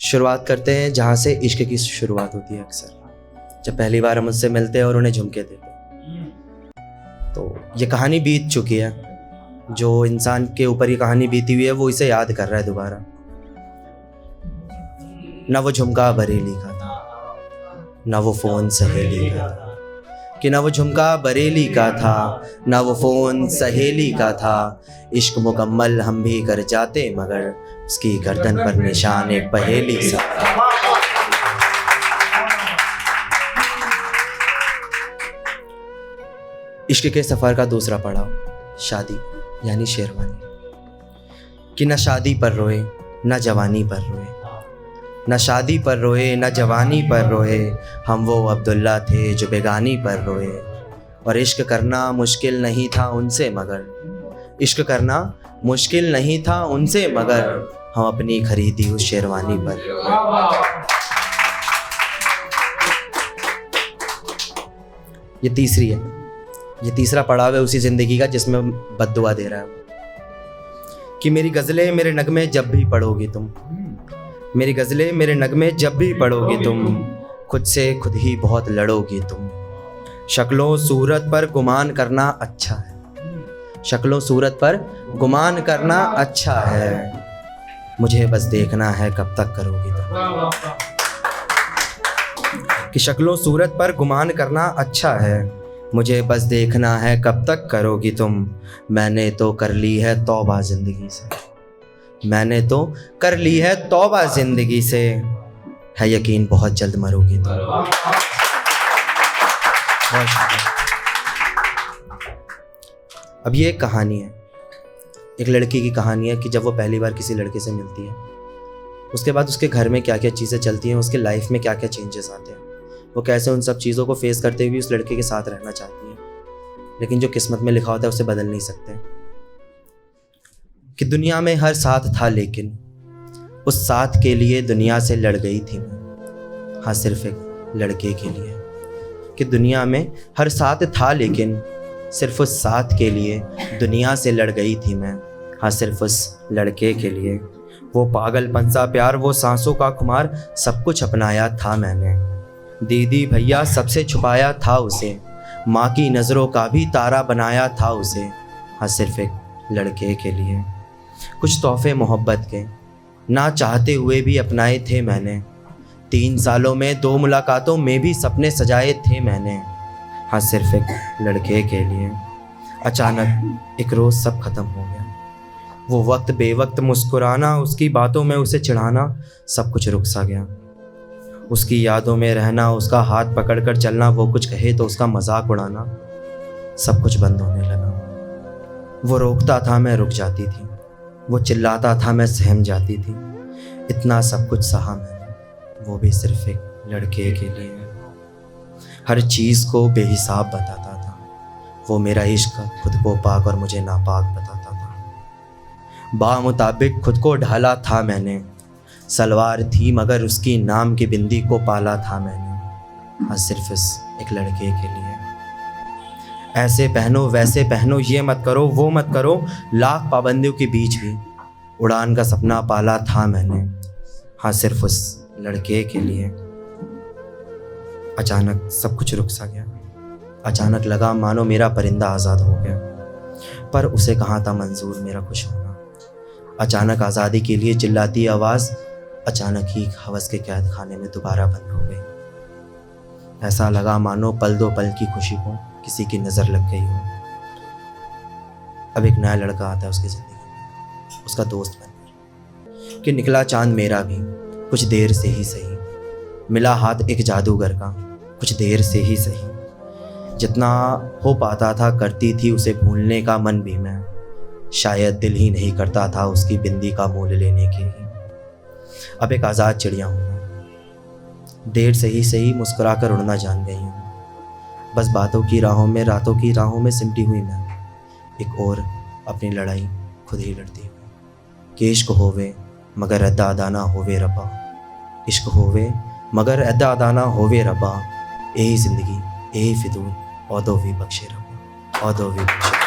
शुरुआत करते हैं जहाँ से इश्क की शुरुआत होती है। अक्सर जब पहली बार हम उससे मिलते हैं और उन्हें झुमके देते हैं, तो ये कहानी बीत चुकी है। जो इंसान के ऊपर ये कहानी बीती हुई है वो इसे याद कर रहा है दोबारा। ना वो झुमका बरेली का था, ना वो फ़ोन सहेली का था, कि ना वो झुमका बरेली का था, ना वो फ़ोन सहेली का था। इश्क मुकम्मल हम भी कर जाते मगर उसकी गर्दन पर निशान एक पहेली सा था। इश्क के सफ़र का दूसरा पड़ाव शादी यानी शेरवानी। कि न शादी पर रोए न जवानी पर रोए, न शादी पर रोए न जवानी पर रोए, हम वो अब्दुल्ला थे जो बेगानी पर रोए। और इश्क करना मुश्किल नहीं था उनसे मगर, इश्क करना मुश्किल नहीं था उनसे मगर, हम अपनी खरीदी उस शेरवानी पर। ये तीसरी है, ये तीसरा पड़ाव है उसी ज़िंदगी का जिसमें बद्दुआ दे रहा है कि मेरी गज़लें मेरे नगमे जब भी पढ़ोगी तुम, मेरी गज़लें मेरे नगमे जब भी पढ़ोगी तुम, खुद से खुद ही बहुत लड़ोगी तुम। शक्लों सूरत पर गुमान करना अच्छा है, शक्लों सूरत पर गुमान करना अच्छा है, मुझे बस देखना है कब तक करोगी तुम। कि शक्लों सूरत पर गुमान करना अच्छा है, मुझे बस देखना है कब तक करोगी तुम। मैंने तो कर ली है तौबा ज़िंदगी से, मैंने तो कर ली है तौबा ज़िंदगी से, है यकीन बहुत जल्द मरोगी तुम। अब ये एक कहानी है, एक लड़की की कहानी है कि जब वो पहली बार किसी लड़के से मिलती है, उसके बाद उसके घर में क्या क्या चीज़ें चलती हैं, उसके लाइफ में क्या क्या चेंजेस आते हैं, वो कैसे उन सब चीज़ों को फेस करते हुए उस लड़के के साथ रहना चाहती है, लेकिन जो किस्मत में लिखा होता है उसे बदल नहीं सकते। कि दुनिया में हर साथ था लेकिन उस साथ के लिए दुनिया से लड़ गई थी मैं, हाँ सिर्फ एक लड़के के लिए। कि दुनिया में हर साथ था लेकिन सिर्फ उस साथ के लिए दुनिया से लड़ गई थी मैं, हाँ सिर्फ उस लड़के के लिए। वो पागलपन सा प्यार, वो सांसों का खुमार, सब कुछ अपनाया था मैंने, दीदी भैया सबसे छुपाया था उसे, माँ की नज़रों का भी तारा बनाया था उसे, हाँ सिर्फ एक लड़के के लिए। कुछ तोहफे मोहब्बत के ना चाहते हुए भी अपनाए थे मैंने, 3 सालों में 2 मुलाकातों में भी सपने सजाए थे मैंने, हाँ सिर्फ एक लड़के के लिए। अचानक एक रोज़ सब खत्म हो गया, वो वक्त बेवक्त मुस्कुराना, उसकी बातों में उसे चिढ़ाना, सब कुछ रुक सा गया। उसकी यादों में रहना, उसका हाथ पकड़कर चलना, वो कुछ कहे तो उसका मजाक उड़ाना, सब कुछ बंद होने लगा। वो रोकता था मैं रुक जाती थी, वो चिल्लाता था मैं सहम जाती थी, इतना सब कुछ सहा मैंने, वो भी सिर्फ एक लड़के के लिए। हर चीज़ को बेहिसाब बताता था वो, मेरा इश्क खुद को पाक और मुझे नापाक बताता था। बामुताबिक खुद को ढाला था मैंने, सलवार थी मगर उसकी नाम की बिंदी को पाला था मैंने, हाँ सिर्फ इस एक लड़के के लिए। ऐसे पहनो वैसे पहनो, ये मत करो वो मत करो, लाख पाबंदियों के बीच भी उड़ान का सपना पाला था मैंने, हाँ सिर्फ उस लड़के के लिए। अचानक सब कुछ रुक सा गया, अचानक लगा मानो मेरा परिंदा आज़ाद हो गया, पर उसे कहाँ था मंजूर मेरा खुश होना। अचानक आज़ादी के लिए चिल्लाती आवाज़, अचानक ही हवस के कैद खाने में दोबारा बंद हो गई। ऐसा लगा मानो पल दो पल की खुशी को किसी की नज़र लग गई हो। अब एक नया लड़का आता है उसकी ज़िंदगी में, उसका दोस्त बनकर। कि निकला चांद मेरा भी कुछ देर से ही सही, मिला हाथ एक जादूगर का कुछ देर से ही सही। जितना हो पाता था करती थी उसे भूलने का मन भी मैं, शायद दिल ही नहीं करता था उसकी बिंदी का मोल लेने के ही। अब एक आज़ाद चिड़िया हूँ मैं, देर से ही सही मुस्कुरा कर उड़ना जान गई हूँ। बस बातों की राहों में रातों की राहों में सिमटी हुई मैं, एक और अपनी लड़ाई खुद ही लड़ती हूँ। कि इश्क होवे मगर अदा अदाना होवे रब्बा, इश्क होवे मगर अदा अदाना होवे रब्बा, यही ज़िंदगी यही फितूर औदो भी बख्शे रब्बा, औदो भी बख्शे।